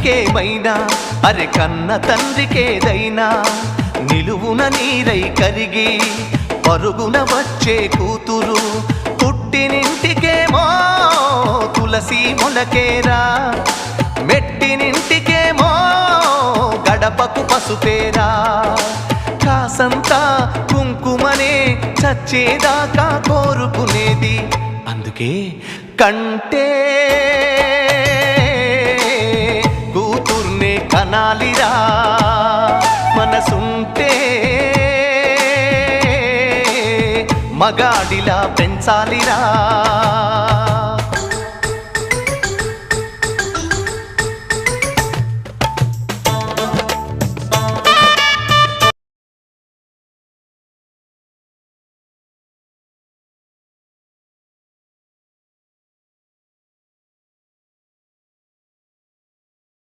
కేమైనా అరె కన్న తండ్రికేదైనా నిలువున నీరై కరిగి పరుగున వచ్చే కూతురు పుట్టినింటికేమో తులసి మొలకేరా మెట్టినింటికేమో గడపకు పసుపేరా కాసంతా కుంకుమనే చచ్చేదాకా కోరుకునేది అందుకే కంటే కనాలిరా మనసుంటే మగాడిలా పెంచాలిరా